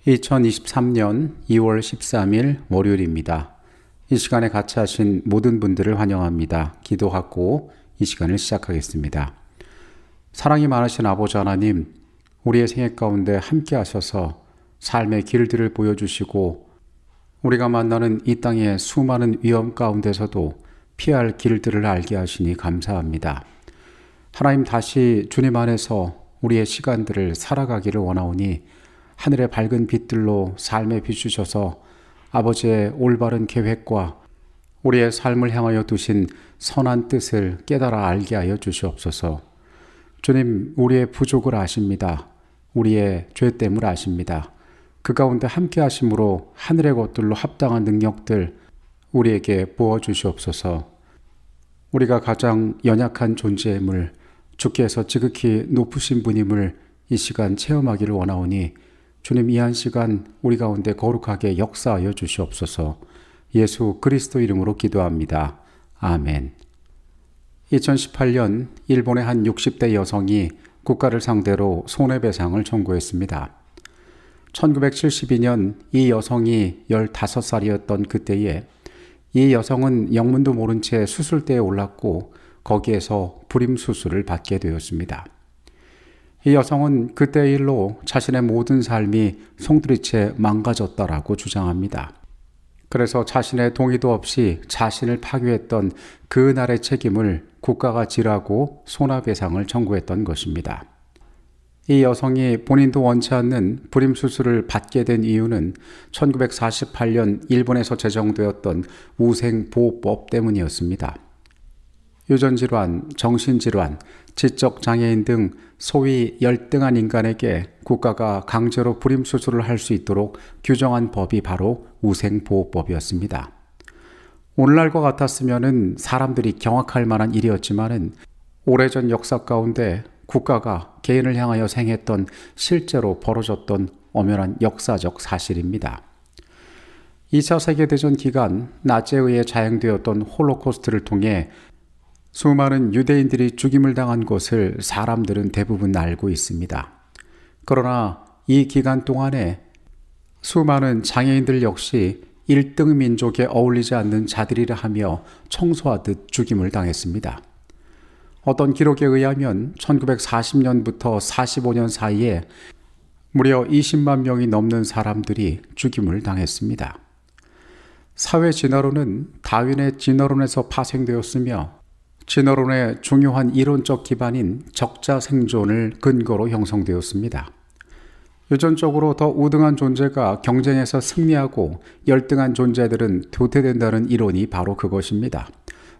2023년 2월 13일 월요일입니다. 이 시간에 같이 하신 모든 분들을 환영합니다. 기도하고 이 시간을 시작하겠습니다. 사랑이 많으신 아버지 하나님, 우리의 생애 가운데 함께 하셔서 삶의 길들을 보여주시고 우리가 만나는 이 땅의 수많은 위험 가운데서도 피할 길들을 알게 하시니 감사합니다. 하나님, 다시 주님 안에서 우리의 시간들을 살아가기를 원하오니 하늘의 밝은 빛들로 삶에 비추셔서 아버지의 올바른 계획과 우리의 삶을 향하여 두신 선한 뜻을 깨달아 알게 하여 주시옵소서. 주님, 우리의 부족을 아십니다. 우리의 죄됨을 아십니다. 그 가운데 함께 하심으로 하늘의 것들로 합당한 능력들 우리에게 부어주시옵소서. 우리가 가장 연약한 존재임을, 주께서 지극히 높으신 분임을 이 시간 체험하기를 원하오니 주님, 이 한 시간 우리 가운데 거룩하게 역사하여 주시옵소서. 예수 그리스도 이름으로 기도합니다. 아멘. 2018년 일본의 한 60대 여성이 국가를 상대로 손해배상을 청구했습니다. 1972년 이 여성이 15살이었던 그때에 이 여성은 영문도 모른 채 수술대에 올랐고 거기에서 불임수술을 받게 되었습니다. 이 여성은 그때의 일로 자신의 모든 삶이 송두리째 망가졌다라고 주장합니다. 그래서 자신의 동의도 없이 자신을 파괴했던 그날의 책임을 국가가 지라고 손해배상을 청구했던 것입니다. 이 여성이 본인도 원치 않는 불임수술을 받게 된 이유는 1948년 일본에서 제정되었던 우생보호법 때문이었습니다. 유전질환, 정신질환, 지적장애인 등 소위 열등한 인간에게 국가가 강제로 불임수술을 할 수 있도록 규정한 법이 바로 우생보호법이었습니다. 오늘날과 같았으면 사람들이 경악할 만한 일이었지만 오래전 역사 가운데 국가가 개인을 향하여 행했던 실제로 벌어졌던 엄연한 역사적 사실입니다. 2차 세계대전 기간 나치에 의해 자행되었던 홀로코스트를 통해 수많은 유대인들이 죽임을 당한 것을 사람들은 대부분 알고 있습니다. 그러나 이 기간 동안에 수많은 장애인들 역시 1등 민족에 어울리지 않는 자들이라 하며 청소하듯 죽임을 당했습니다. 어떤 기록에 의하면 1940년부터 45년 사이에 무려 20만 명이 넘는 사람들이 죽임을 당했습니다. 사회 진화론은 다윈의 진화론에서 파생되었으며 진화론의 중요한 이론적 기반인 적자 생존을 근거로 형성되었습니다. 유전적으로 더 우등한 존재가 경쟁에서 승리하고 열등한 존재들은 도태된다는 이론이 바로 그것입니다.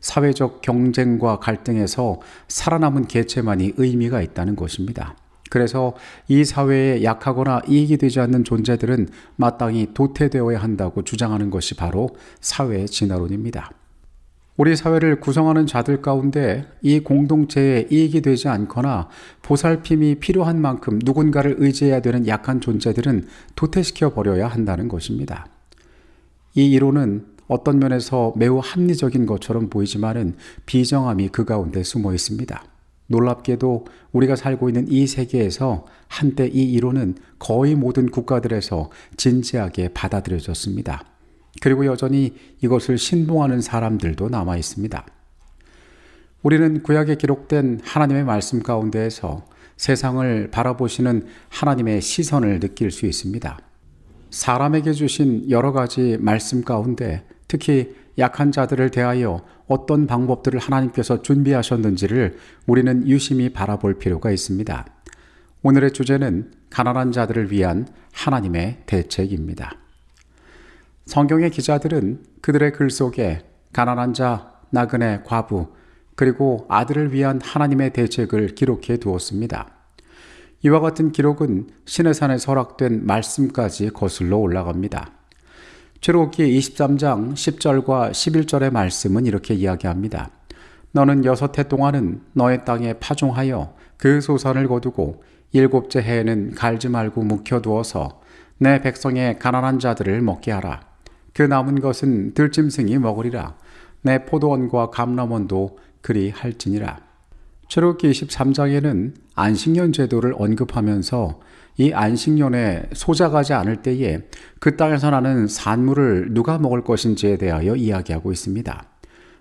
사회적 경쟁과 갈등에서 살아남은 개체만이 의미가 있다는 것입니다. 그래서 이 사회에 약하거나 이익이 되지 않는 존재들은 마땅히 도태되어야 한다고 주장하는 것이 바로 사회 진화론입니다. 우리 사회를 구성하는 자들 가운데 이 공동체에 이익이 되지 않거나 보살핌이 필요한 만큼 누군가를 의지해야 되는 약한 존재들은 도태시켜 버려야 한다는 것입니다. 이 이론은 어떤 면에서 매우 합리적인 것처럼 보이지만은 비정함이 그 가운데 숨어 있습니다. 놀랍게도 우리가 살고 있는 이 세계에서 한때 이 이론은 거의 모든 국가들에서 진지하게 받아들여졌습니다. 그리고 여전히 이것을 신봉하는 사람들도 남아 있습니다. 우리는 구약에 기록된 하나님의 말씀 가운데에서 세상을 바라보시는 하나님의 시선을 느낄 수 있습니다. 사람에게 주신 여러 가지 말씀 가운데 특히 약한 자들을 대하여 어떤 방법들을 하나님께서 준비하셨는지를 우리는 유심히 바라볼 필요가 있습니다. 오늘의 주제는 가난한 자들을 위한 하나님의 대책입니다. 성경의 기자들은 그들의 글 속에 가난한 자, 나그네, 과부, 그리고 아들을 위한 하나님의 대책을 기록해 두었습니다. 이와 같은 기록은 시내산에 설악된 말씀까지 거슬러 올라갑니다. 출애굽기 23장 10절과 11절의 말씀은 이렇게 이야기합니다. 너는 6해 동안은 너의 땅에 파종하여 그 소산을 거두고 7째 해에는 갈지 말고 묵혀두어서 내 백성의 가난한 자들을 먹게 하라. 그 남은 것은 들짐승이 먹으리라. 내 포도원과 감람원도 그리 할지니라. 출애굽기 23장에는 안식년 제도를 언급하면서 이 안식년에 소작하지 않을 때에 그 땅에서 나는 산물을 누가 먹을 것인지에 대하여 이야기하고 있습니다.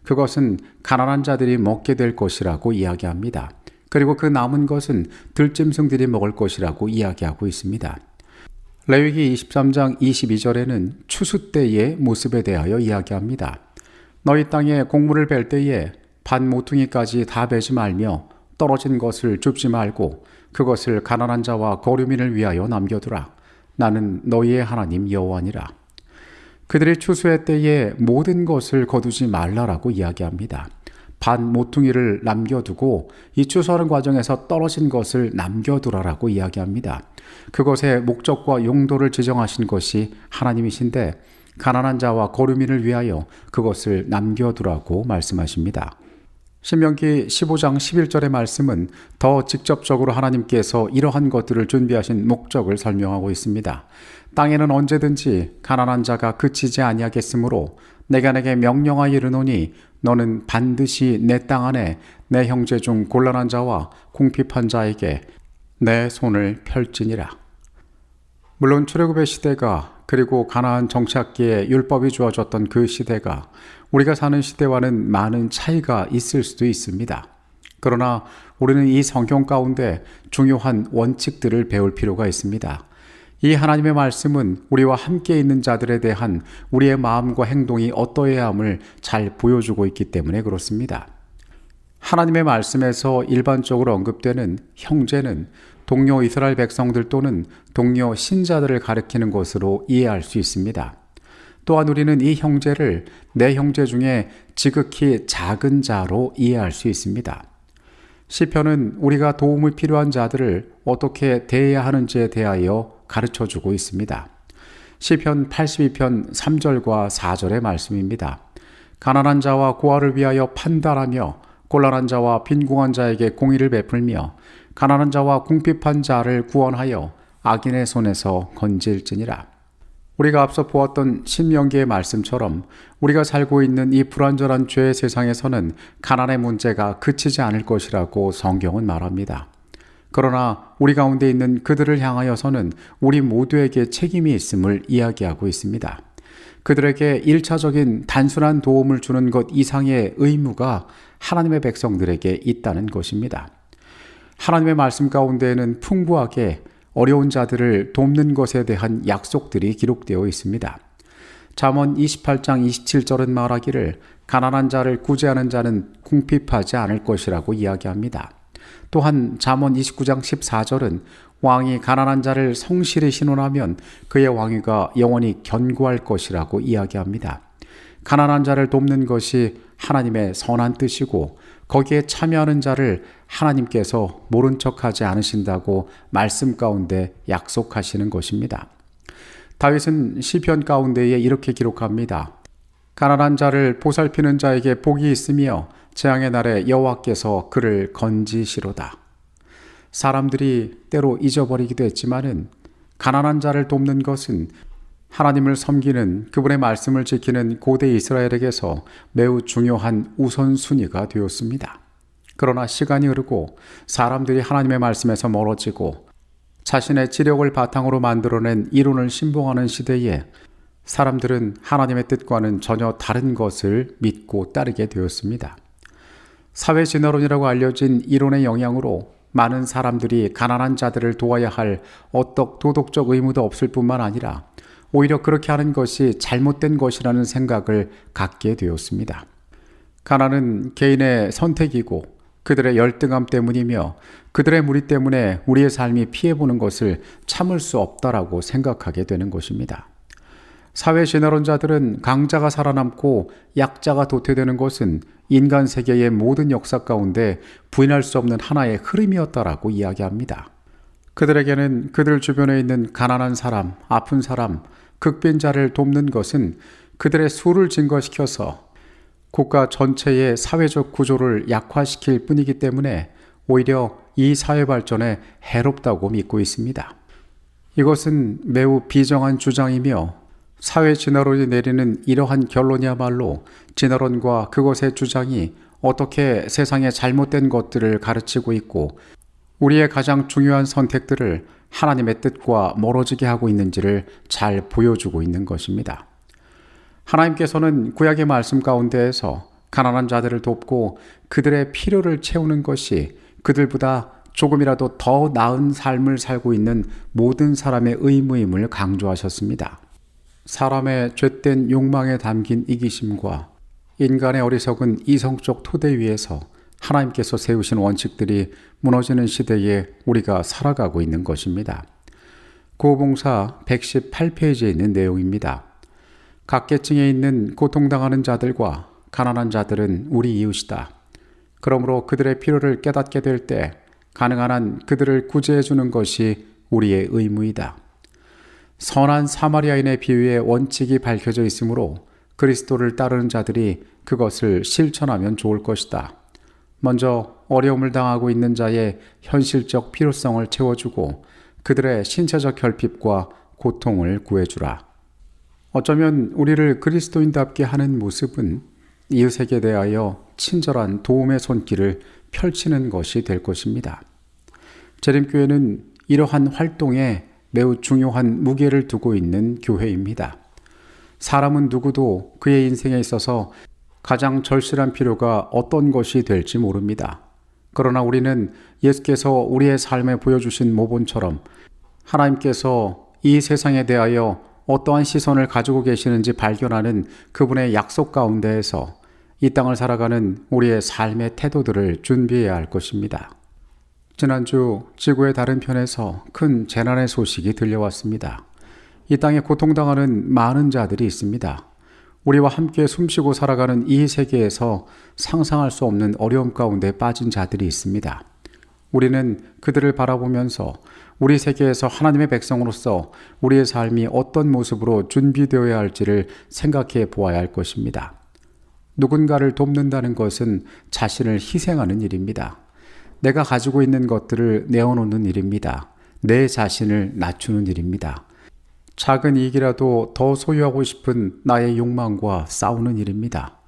그것은 가난한 자들이 먹게 될 것이라고 이야기합니다. 그리고 그 남은 것은 들짐승들이 먹을 것이라고 이야기하고 있습니다. 레위기 23장 22절에는 추수 때의 모습에 대하여 이야기합니다. 너희 땅에 곡물을 벨 때에 반 모퉁이까지 다 베지 말며 떨어진 것을 줍지 말고 그것을 가난한 자와 거류민을 위하여 남겨두라. 나는 너희의 하나님 여호와니라. 그들이 추수의 때에 모든 것을 거두지 말라라고 이야기합니다. 반 모퉁이를 남겨두고 이 추수하는 과정에서 떨어진 것을 남겨두라라고 이야기합니다. 그것의 목적과 용도를 지정하신 것이 하나님이신데 가난한 자와 거류민을 위하여 그것을 남겨두라고 말씀하십니다. 신명기 15장 11절의 말씀은 더 직접적으로 하나님께서 이러한 것들을 준비하신 목적을 설명하고 있습니다. 땅에는 언제든지 가난한 자가 그치지 아니하겠으므로 내가 내게 명령하여 이르노니 너는 반드시 내 땅 안에 내 형제 중 곤란한 자와 궁핍한 자에게 내 손을 펼지니라. 물론 출애굽의 시대가 그리고 가나안 정착기에 율법이 주어졌던 그 시대가 우리가 사는 시대와는 많은 차이가 있을 수도 있습니다. 그러나 우리는 이 성경 가운데 중요한 원칙들을 배울 필요가 있습니다. 이 하나님의 말씀은 우리와 함께 있는 자들에 대한 우리의 마음과 행동이 어떠해야 함을 잘 보여주고 있기 때문에 그렇습니다. 하나님의 말씀에서 일반적으로 언급되는 형제는 동료 이스라엘 백성들 또는 동료 신자들을 가리키는 것으로 이해할 수 있습니다. 또한 우리는 이 형제를 내 형제 중에 지극히 작은 자로 이해할 수 있습니다. 시편은 우리가 도움을 필요한 자들을 어떻게 대해야 하는지에 대하여 가르쳐주고 있습니다. 시편 82편 3절과 4절의 말씀입니다. 가난한 자와 고아를 위하여 판단하며 곤란한 자와 빈궁한 자에게 공의를 베풀며 가난한 자와 궁핍한 자를 구원하여 악인의 손에서 건질지니라. 우리가 앞서 보았던 신명기의 말씀처럼 우리가 살고 있는 이 불완전한 죄의 세상에서는 가난의 문제가 그치지 않을 것이라고 성경은 말합니다. 그러나 우리 가운데 있는 그들을 향하여서는 우리 모두에게 책임이 있음을 이야기하고 있습니다. 그들에게 1차적인 단순한 도움을 주는 것 이상의 의무가 하나님의 백성들에게 있다는 것입니다. 하나님의 말씀 가운데에는 풍부하게 어려운 자들을 돕는 것에 대한 약속들이 기록되어 있습니다. 잠언 28장 27절은 말하기를 가난한 자를 구제하는 자는 궁핍하지 않을 것이라고 이야기합니다. 또한 잠언 29장 14절은 왕이 가난한 자를 성실히 신원하면 그의 왕위가 영원히 견고할 것이라고 이야기합니다. 가난한 자를 돕는 것이 하나님의 선한 뜻이고 거기에 참여하는 자를 하나님께서 모른 척하지 않으신다고 말씀 가운데 약속하시는 것입니다. 다윗은 시편 가운데에 이렇게 기록합니다. 가난한 자를 보살피는 자에게 복이 있으며 재앙의 날에 여호와께서 그를 건지시로다. 사람들이 때로 잊어버리기도 했지만은 가난한 자를 돕는 것은 하나님을 섬기는 그분의 말씀을 지키는 고대 이스라엘에게서 매우 중요한 우선순위가 되었습니다. 그러나 시간이 흐르고 사람들이 하나님의 말씀에서 멀어지고 자신의 지력을 바탕으로 만들어낸 이론을 신봉하는 시대에 사람들은 하나님의 뜻과는 전혀 다른 것을 믿고 따르게 되었습니다. 사회 진화론이라고 알려진 이론의 영향으로 많은 사람들이 가난한 자들을 도와야 할 어떤 도덕적 의무도 없을 뿐만 아니라 오히려 그렇게 하는 것이 잘못된 것이라는 생각을 갖게 되었습니다. 가난은 개인의 선택이고 그들의 열등함 때문이며 그들의 무리 때문에 우리의 삶이 피해보는 것을 참을 수 없다라고 생각하게 되는 것입니다. 사회 진화론자들은 강자가 살아남고 약자가 도태되는 것은 인간 세계의 모든 역사 가운데 부인할 수 없는 하나의 흐름이었다라고 이야기합니다. 그들에게는 그들 주변에 있는 가난한 사람, 아픈 사람, 극빈자를 돕는 것은 그들의 수를 증가시켜서 국가 전체의 사회적 구조를 약화시킬 뿐이기 때문에 오히려 이 사회 발전에 해롭다고 믿고 있습니다. 이것은 매우 비정한 주장이며 사회 진화론이 내리는 이러한 결론이야말로 진화론과 그것의 주장이 어떻게 세상의 잘못된 것들을 가르치고 있고 우리의 가장 중요한 선택들을 하나님의 뜻과 멀어지게 하고 있는지를 잘 보여주고 있는 것입니다. 하나님께서는 구약의 말씀 가운데에서 가난한 자들을 돕고 그들의 필요를 채우는 것이 그들보다 조금이라도 더 나은 삶을 살고 있는 모든 사람의 의무임을 강조하셨습니다. 사람의 죄된 욕망에 담긴 이기심과 인간의 어리석은 이성적 토대 위에서 하나님께서 세우신 원칙들이 무너지는 시대에 우리가 살아가고 있는 것입니다. 구호봉사 118페이지에 있는 내용입니다. 각 계층에 있는 고통당하는 자들과 가난한 자들은 우리 이웃이다. 그러므로 그들의 필요를 깨닫게 될 때 가능한 한 그들을 구제해 주는 것이 우리의 의무이다. 선한 사마리아인의 비유의 원칙이 밝혀져 있으므로 그리스도를 따르는 자들이 그것을 실천하면 좋을 것이다. 먼저 어려움을 당하고 있는 자의 현실적 필요성을 채워주고 그들의 신체적 결핍과 고통을 구해주라. 어쩌면 우리를 그리스도인답게 하는 모습은 이웃에게 대하여 친절한 도움의 손길을 펼치는 것이 될 것입니다. 재림교회는 이러한 활동에 매우 중요한 무게를 두고 있는 교회입니다. 사람은 누구도 그의 인생에 있어서 가장 절실한 필요가 어떤 것이 될지 모릅니다. 그러나 우리는 예수께서 우리의 삶에 보여주신 모본처럼 하나님께서 이 세상에 대하여 어떠한 시선을 가지고 계시는지 발견하는 그분의 약속 가운데에서 이 땅을 살아가는 우리의 삶의 태도들을 준비해야 할 것입니다. 지난주 지구의 다른 편에서 큰 재난의 소식이 들려왔습니다. 이 땅에 고통당하는 많은 자들이 있습니다. 우리와 함께 숨쉬고 살아가는 이 세계에서 상상할 수 없는 어려움 가운데 빠진 자들이 있습니다. 우리는 그들을 바라보면서 우리 세계에서 하나님의 백성으로서 우리의 삶이 어떤 모습으로 준비되어야 할지를 생각해 보아야 할 것입니다. 누군가를 돕는다는 것은 자신을 희생하는 일입니다. 내가 가지고 있는 것들을 내어놓는 일입니다. 내 자신을 낮추는 일입니다. 작은 이익이라도 더 소유하고 싶은 나의 욕망과 싸우는 일입니다.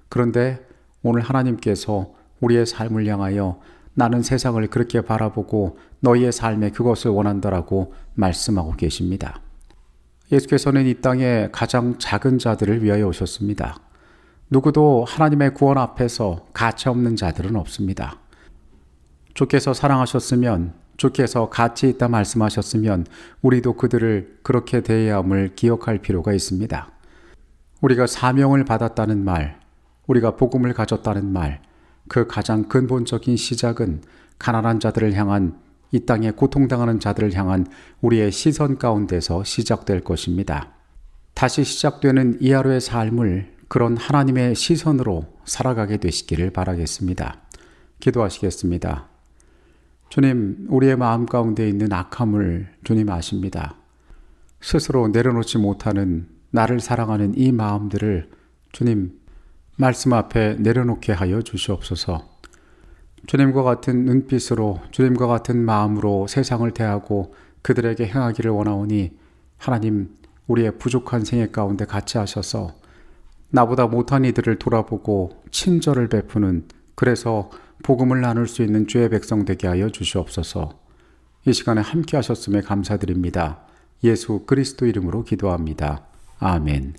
그런데 오늘 하나님께서 우리의 삶을 향하여 나는 세상을 그렇게 바라보고 너희의 삶에 그것을 원한다라고 말씀하고 계십니다. 예수께서는 이 땅에 가장 작은 자들을 위하여 오셨습니다. 누구도 하나님의 구원 앞에서 가치없는 자들은 없습니다. 주께서 사랑하셨으면, 주께서 가치 있다 말씀하셨으면 우리도 그들을 그렇게 대해야 함을 기억할 필요가 있습니다. 우리가 사명을 받았다는 말, 우리가 복음을 가졌다는 말, 그 가장 근본적인 시작은 가난한 자들을 향한, 이 땅에 고통당하는 자들을 향한 우리의 시선 가운데서 시작될 것입니다. 다시 시작되는 이 하루의 삶을 그런 하나님의 시선으로 살아가게 되시기를 바라겠습니다. 기도하시겠습니다. 주님, 우리의 마음 가운데 있는 악함을 주님 아십니다. 스스로 내려놓지 못하는 나를 사랑하는 이 마음들을 주님 말씀 앞에 내려놓게 하여 주시옵소서. 주님과 같은 눈빛으로, 주님과 같은 마음으로 세상을 대하고 그들에게 행하기를 원하오니 하나님, 우리의 부족한 생애 가운데 같이 하셔서 나보다 못한 이들을 돌아보고 친절을 베푸는, 그래서 복음을 나눌 수 있는 주의 백성 되게 하여 주시옵소서. 이 시간에 함께 하셨음에 감사드립니다. 예수 그리스도 이름으로 기도합니다. 아멘.